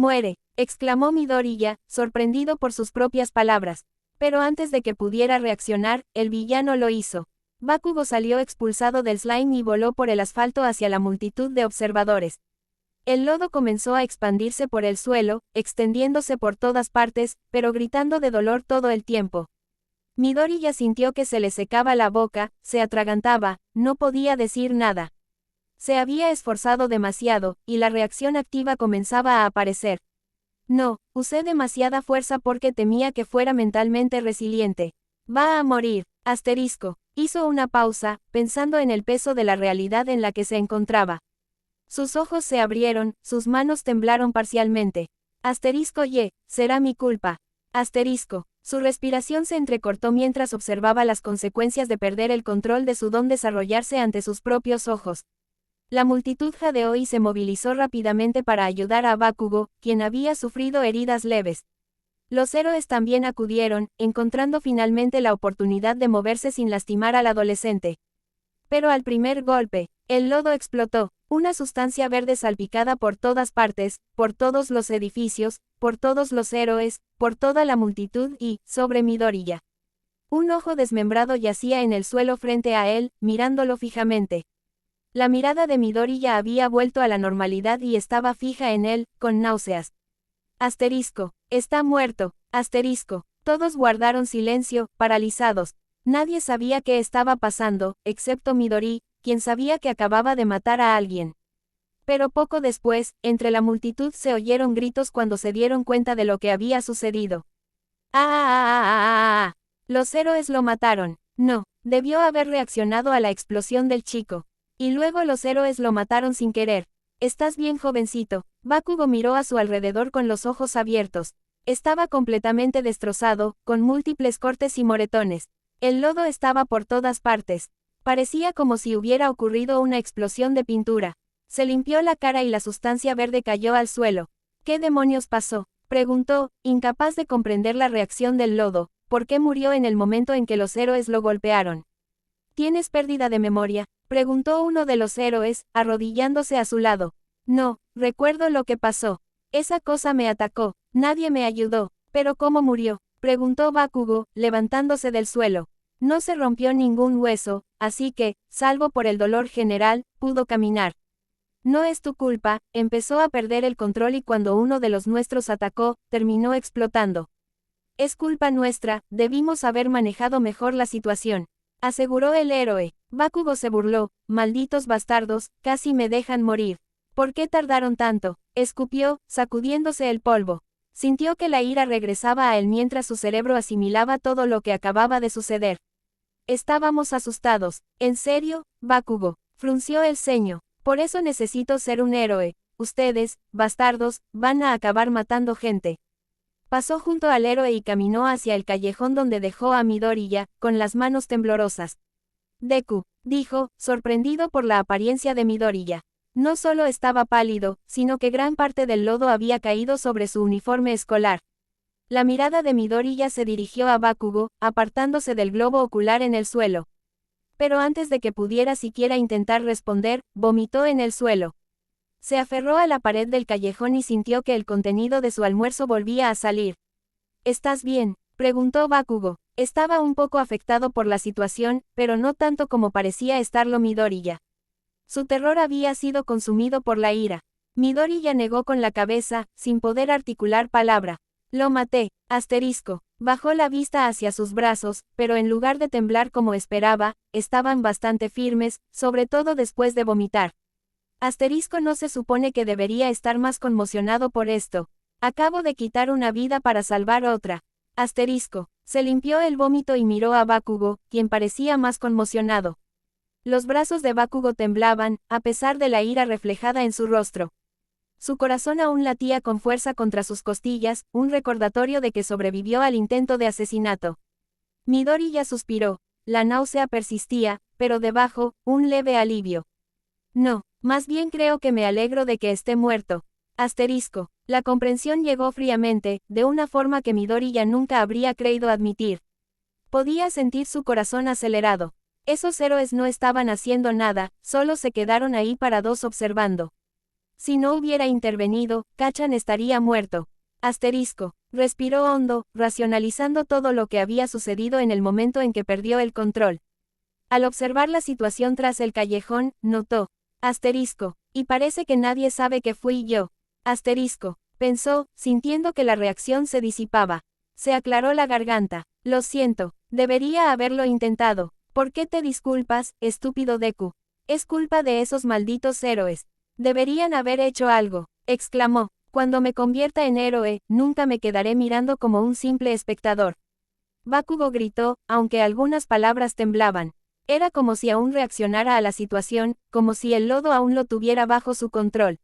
Muere, exclamó Midoriya, sorprendido por sus propias palabras. Pero antes de que pudiera reaccionar, el villano lo hizo. Bakugo salió expulsado del slime y voló por el asfalto hacia la multitud de observadores. El lodo comenzó a expandirse por el suelo, extendiéndose por todas partes, pero gritando de dolor todo el tiempo. Midoriya sintió que se le secaba la boca, se atragantaba, no podía decir nada. Se había esforzado demasiado, y la reacción activa comenzaba a aparecer. No, usé demasiada fuerza porque temía que fuera mentalmente resiliente. Va a morir. Asterisco. Hizo una pausa, pensando en el peso de la realidad en la que se encontraba. Sus ojos se abrieron, sus manos temblaron parcialmente. Asterisco y, será mi culpa. Asterisco. Su respiración se entrecortó mientras observaba las consecuencias de perder el control de su don desarrollarse ante sus propios ojos. La multitud jadeó y se movilizó rápidamente para ayudar a Bakugo, quien había sufrido heridas leves. Los héroes también acudieron, encontrando finalmente la oportunidad de moverse sin lastimar al adolescente. Pero al primer golpe, el lodo explotó, una sustancia verde salpicada por todas partes, por todos los edificios, por todos los héroes, por toda la multitud y, sobre Midoriya. Un ojo desmembrado yacía en el suelo frente a él, mirándolo fijamente. La mirada de Midoriya había vuelto a la normalidad y estaba fija en él, con náuseas. Asterisco. Está muerto. Asterisco. Todos guardaron silencio, paralizados. Nadie sabía qué estaba pasando, excepto Midori, quien sabía que acababa de matar a alguien. Pero poco después, entre la multitud se oyeron gritos cuando se dieron cuenta de lo que había sucedido. ¡Ah! Los héroes lo mataron. No, debió haber reaccionado a la explosión del chico. Y luego los héroes lo mataron sin querer. ¿Estás bien, jovencito? Bakugo miró a su alrededor con los ojos abiertos. Estaba completamente destrozado, con múltiples cortes y moretones. El lodo estaba por todas partes. Parecía como si hubiera ocurrido una explosión de pintura. Se limpió la cara y la sustancia verde cayó al suelo. ¿Qué demonios pasó?, preguntó, incapaz de comprender la reacción del lodo. ¿Por qué murió en el momento en que los héroes lo golpearon? ¿Tienes pérdida de memoria?, preguntó uno de los héroes, arrodillándose a su lado. No, recuerdo lo que pasó. Esa cosa me atacó, nadie me ayudó. ¿Pero cómo murió?, preguntó Bakugo, levantándose del suelo. No se rompió ningún hueso, así que, salvo por el dolor general, pudo caminar. No es tu culpa, empezó a perder el control y cuando uno de los nuestros atacó, terminó explotando. Es culpa nuestra, debimos haber manejado mejor la situación, aseguró el héroe. Bakugo se burló, malditos bastardos, casi me dejan morir. ¿Por qué tardaron tanto?, escupió, sacudiéndose el polvo. Sintió que la ira regresaba a él mientras su cerebro asimilaba todo lo que acababa de suceder. Estábamos asustados. ¿En serio, Bakugo?, frunció el ceño. Por eso necesito ser un héroe. Ustedes, bastardos, van a acabar matando gente. Pasó junto al héroe y caminó hacia el callejón donde dejó a Midoriya, con las manos temblorosas. Deku, dijo, sorprendido por la apariencia de Midoriya. No solo estaba pálido, sino que gran parte del lodo había caído sobre su uniforme escolar. La mirada de Midoriya se dirigió a Bakugo, apartándose del globo ocular en el suelo. Pero antes de que pudiera siquiera intentar responder, vomitó en el suelo. Se aferró a la pared del callejón y sintió que el contenido de su almuerzo volvía a salir. ¿Estás bien?, preguntó Bakugo. Estaba un poco afectado por la situación, pero no tanto como parecía estarlo Midoriya. Su terror había sido consumido por la ira. Midoriya negó con la cabeza, sin poder articular palabra. Lo maté, asterisco. Bajó la vista hacia sus brazos, pero en lugar de temblar como esperaba, estaban bastante firmes, sobre todo después de vomitar. Asterisco no se supone que debería estar más conmocionado por esto. Acabo de quitar una vida para salvar otra. Asterisco. Se limpió el vómito y miró a Bakugo, quien parecía más conmocionado. Los brazos de Bakugo temblaban, a pesar de la ira reflejada en su rostro. Su corazón aún latía con fuerza contra sus costillas, un recordatorio de que sobrevivió al intento de asesinato. Midoriya suspiró. La náusea persistía, pero debajo, un leve alivio. No, más bien creo que me alegro de que esté muerto. Asterisco. La comprensión llegó fríamente, de una forma que Midoriya nunca habría creído admitir. Podía sentir su corazón acelerado. Esos héroes no estaban haciendo nada, solo se quedaron ahí parados observando. Si no hubiera intervenido, Kacchan estaría muerto. Asterisco. Respiró hondo, racionalizando todo lo que había sucedido en el momento en que perdió el control. Al observar la situación tras el callejón, notó. Asterisco. Y parece que nadie sabe que fui yo. Asterisco. Pensó, sintiendo que la reacción se disipaba. Se aclaró la garganta. Lo siento. Debería haberlo intentado. ¿Por qué te disculpas, estúpido Deku? Es culpa de esos malditos héroes. Deberían haber hecho algo, exclamó. Cuando me convierta en héroe, nunca me quedaré mirando como un simple espectador. Bakugo gritó, aunque algunas palabras temblaban. Era como si aún reaccionara a la situación, como si el lodo aún lo tuviera bajo su control.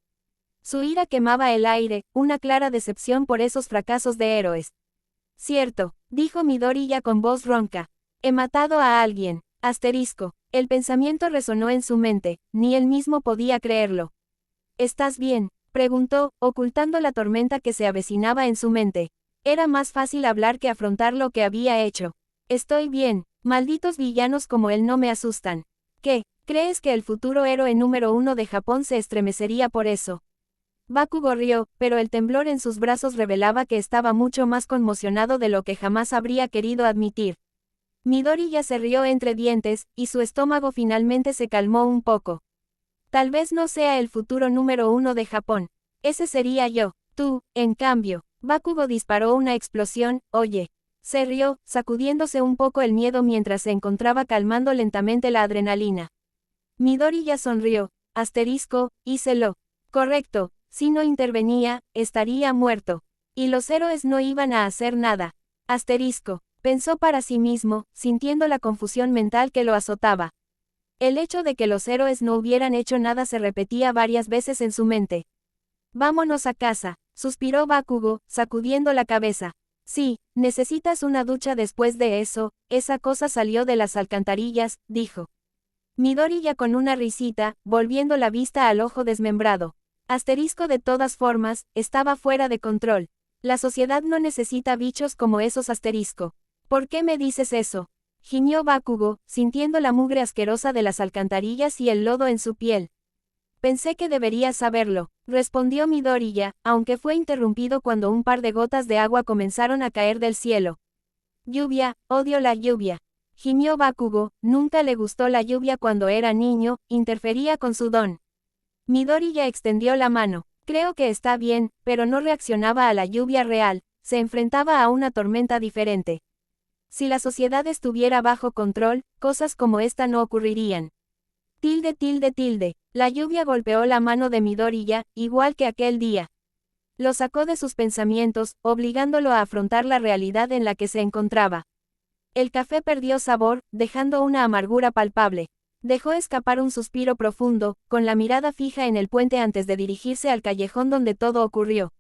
Su ira quemaba el aire, una clara decepción por esos fracasos de héroes. Cierto, dijo Midoriya con voz ronca. He matado a alguien. Asterisco. El pensamiento resonó en su mente, ni él mismo podía creerlo. ¿Estás bien?, preguntó, ocultando la tormenta que se avecinaba en su mente. Era más fácil hablar que afrontar lo que había hecho. Estoy bien. Malditos villanos como él no me asustan. ¿Qué? ¿Crees que el futuro héroe número 1 de Japón se estremecería por eso? Bakugo rió, pero el temblor en sus brazos revelaba que estaba mucho más conmocionado de lo que jamás habría querido admitir. Midoriya se rió entre dientes, y su estómago finalmente se calmó un poco. Tal vez no sea el futuro número 1 de Japón. Ese sería yo. Tú, en cambio. Bakugo disparó una explosión, oye. Se rió, sacudiéndose un poco el miedo mientras se encontraba calmando lentamente la adrenalina. Midoriya sonrió. Asterisco, hícelo. Correcto, si no intervenía, estaría muerto. Y los héroes no iban a hacer nada. Asterisco. Pensó para sí mismo, sintiendo la confusión mental que lo azotaba. El hecho de que los héroes no hubieran hecho nada se repetía varias veces en su mente. Vámonos a casa, suspiró Bakugo, sacudiendo la cabeza. Sí, necesitas una ducha después de eso, esa cosa salió de las alcantarillas, dijo. Midoriya con una risita, volviendo la vista al ojo desmembrado. Asterisco de todas formas, estaba fuera de control. La sociedad no necesita bichos como esos asterisco. ¿Por qué me dices eso? Gimió Bakugo, sintiendo la mugre asquerosa de las alcantarillas y el lodo en su piel. Pensé que deberías saberlo, respondió Midoriya, aunque fue interrumpido cuando un par de gotas de agua comenzaron a caer del cielo. Lluvia, odio la lluvia. Gimió Bakugo, nunca le gustó la lluvia cuando era niño, interfería con su don. Midoriya extendió la mano. Creo que está bien, pero no reaccionaba a la lluvia real, se enfrentaba a una tormenta diferente. Si la sociedad estuviera bajo control, cosas como esta no ocurrirían. Tilde tilde tilde. La lluvia golpeó la mano de Midoriya, igual que aquel día. Lo sacó de sus pensamientos, obligándolo a afrontar la realidad en la que se encontraba. El café perdió sabor, dejando una amargura palpable. Dejó escapar un suspiro profundo, con la mirada fija en el puente antes de dirigirse al callejón donde todo ocurrió.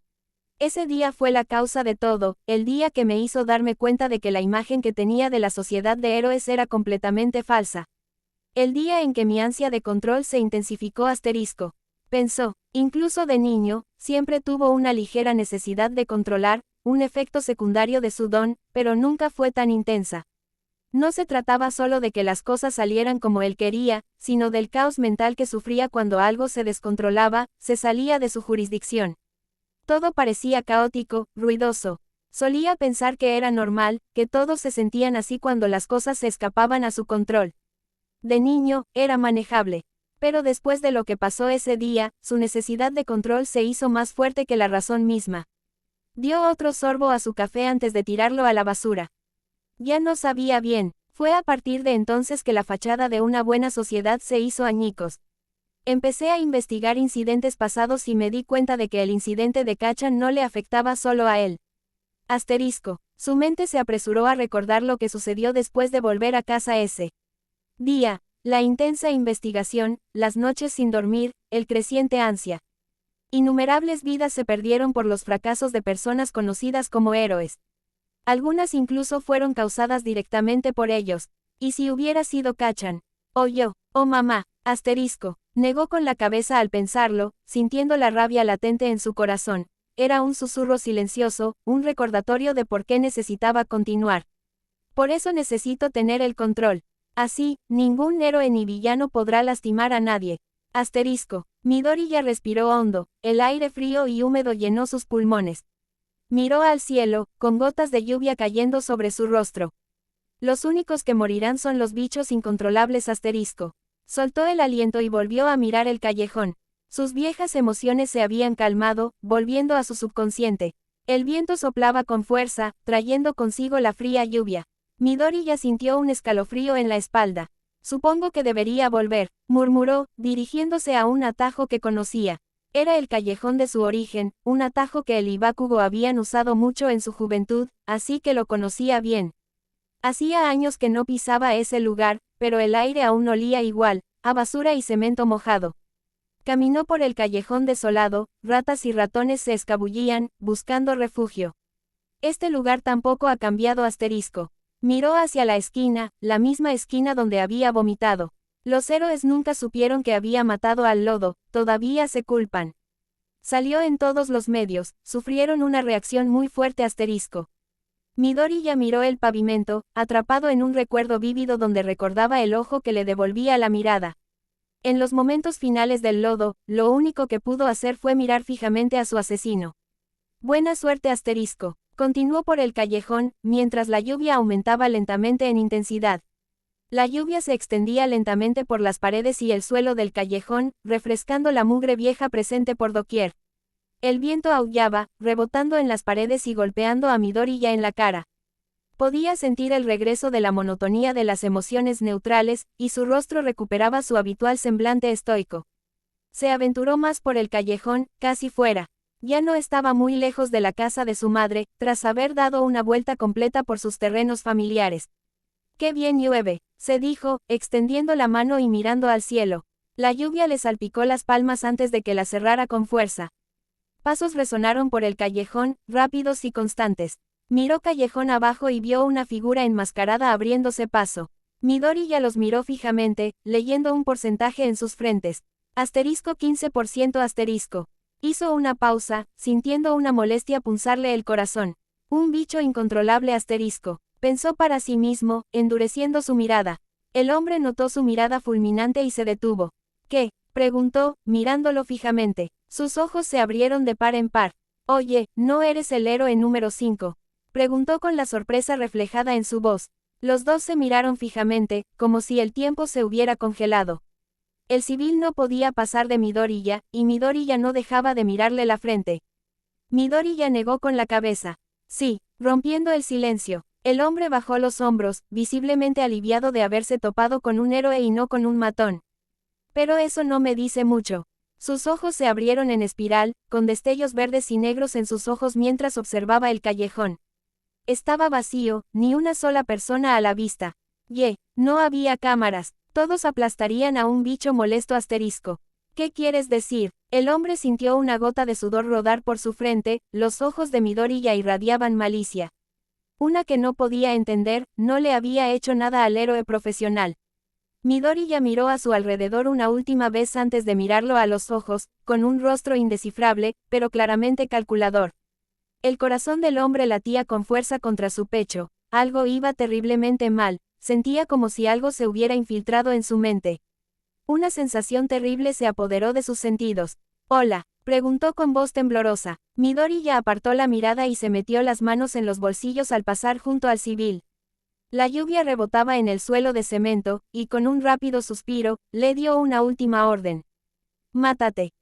Ese día fue la causa de todo, el día que me hizo darme cuenta de que la imagen que tenía de la sociedad de héroes era completamente falsa. El día en que mi ansia de control se intensificó asterisco. Pensó, incluso de niño, siempre tuvo una ligera necesidad de controlar, un efecto secundario de su don, pero nunca fue tan intensa. No se trataba solo de que las cosas salieran como él quería, sino del caos mental que sufría cuando algo se descontrolaba, se salía de su jurisdicción. Todo parecía caótico, ruidoso. Solía pensar que era normal, que todos se sentían así cuando las cosas se escapaban a su control. De niño, era manejable. Pero después de lo que pasó ese día, su necesidad de control se hizo más fuerte que la razón misma. Dio otro sorbo a su café antes de tirarlo a la basura. Ya no sabía bien, fue a partir de entonces que la fachada de una buena sociedad se hizo añicos. Empecé a investigar incidentes pasados y me di cuenta de que el incidente de Kacchan no le afectaba solo a él. Asterisco. Su mente se apresuró a recordar lo que sucedió después de volver a casa ese día, la intensa investigación, las noches sin dormir, el creciente ansia. Innumerables vidas se perdieron por los fracasos de personas conocidas como héroes. Algunas incluso fueron causadas directamente por ellos. ¿Y si hubiera sido Kacchan? O yo, o mamá, asterisco, negó con la cabeza al pensarlo, sintiendo la rabia latente en su corazón. Era un susurro silencioso, un recordatorio de por qué necesitaba continuar. Por eso necesito tener el control. Así, ningún héroe ni villano podrá lastimar a nadie. Asterisco. Midori ya respiró hondo, el aire frío y húmedo llenó sus pulmones. Miró al cielo, con gotas de lluvia cayendo sobre su rostro. Los únicos que morirán son los bichos incontrolables asterisco. Soltó el aliento y volvió a mirar el callejón. Sus viejas emociones se habían calmado, volviendo a su subconsciente. El viento soplaba con fuerza, trayendo consigo la fría lluvia. Midori ya sintió un escalofrío en la espalda. Supongo que debería volver, murmuró, dirigiéndose a un atajo que conocía. Era el callejón de su origen, un atajo que el Ibakugo habían usado mucho en su juventud, así que lo conocía bien. Hacía años que no pisaba ese lugar, pero el aire aún olía igual, a basura y cemento mojado. Caminó por el callejón desolado, ratas y ratones se escabullían, buscando refugio. Este lugar tampoco ha cambiado asterisco. Miró hacia la esquina, la misma esquina donde había vomitado. Los héroes nunca supieron que había matado al lodo, todavía se culpan. Salió en todos los medios, sufrieron una reacción muy fuerte asterisco. Midori ya miró el pavimento, atrapado en un recuerdo vívido donde recordaba el ojo que le devolvía la mirada. En los momentos finales del lodo, lo único que pudo hacer fue mirar fijamente a su asesino. Buena suerte asterisco. Continuó por el callejón, mientras la lluvia aumentaba lentamente en intensidad. La lluvia se extendía lentamente por las paredes y el suelo del callejón, refrescando la mugre vieja presente por doquier. El viento aullaba, rebotando en las paredes y golpeando a Midori ya en la cara. Podía sentir el regreso de la monotonía de las emociones neutrales, y su rostro recuperaba su habitual semblante estoico. Se aventuró más por el callejón, casi fuera. Ya no estaba muy lejos de la casa de su madre, tras haber dado una vuelta completa por sus terrenos familiares. ¡Qué bien llueve!, se dijo, extendiendo la mano y mirando al cielo. La lluvia le salpicó las palmas antes de que la cerrara con fuerza. Pasos resonaron por el callejón, rápidos y constantes. Miró callejón abajo y vio una figura enmascarada abriéndose paso. Midori ya los miró fijamente, leyendo un porcentaje en sus frentes. Asterisco 15% asterisco. Hizo una pausa, sintiendo una molestia punzarle el corazón. Un bicho incontrolable asterisco. Pensó para sí mismo, endureciendo su mirada. El hombre notó su mirada fulminante y se detuvo. ¿Qué?, preguntó, mirándolo fijamente. Sus ojos se abrieron de par en par. Oye, ¿no eres el héroe número 5? Preguntó con la sorpresa reflejada en su voz. Los dos se miraron fijamente, como si el tiempo se hubiera congelado. El civil no podía pasar de Midoriya, y Midoriya no dejaba de mirarle la frente. Midoriya negó con la cabeza. Sí, rompiendo el silencio. El hombre bajó los hombros, visiblemente aliviado de haberse topado con un héroe y no con un matón. Pero eso no me dice mucho. Sus ojos se abrieron en espiral, con destellos verdes y negros en sus ojos mientras observaba el callejón. Estaba vacío, ni una sola persona a la vista. No había cámaras. Todos aplastarían a un bicho molesto asterisco. ¿Qué quieres decir? El hombre sintió una gota de sudor rodar por su frente, los ojos de Midoriya irradiaban malicia. Una que no podía entender, no le había hecho nada al héroe profesional. Midoriya miró a su alrededor una última vez antes de mirarlo a los ojos, con un rostro indescifrable, pero claramente calculador. El corazón del hombre latía con fuerza contra su pecho, algo iba terriblemente mal. Sentía como si algo se hubiera infiltrado en su mente. Una sensación terrible se apoderó de sus sentidos. «Hola», preguntó con voz temblorosa. Midori ya apartó la mirada y se metió las manos en los bolsillos al pasar junto al civil. La lluvia rebotaba en el suelo de cemento, y con un rápido suspiro, le dio una última orden. «Mátate».